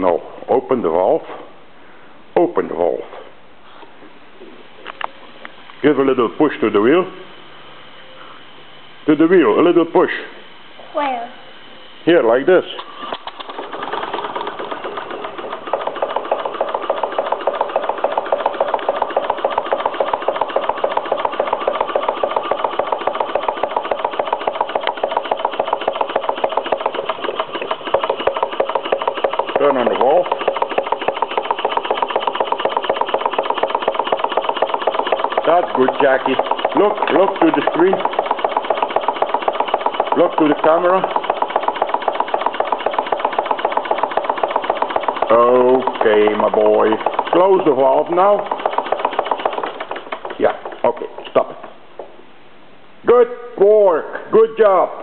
Now, open the valve. Open the valve. Give a little push to the wheel. To the wheel, a little push. Where? Here, like this. Turn on the valve. That's good, Jackie. Look to the screen. Look to the camera. Okay, my boy. Close the valve now. Yeah, okay, stop it. Good work. Good job.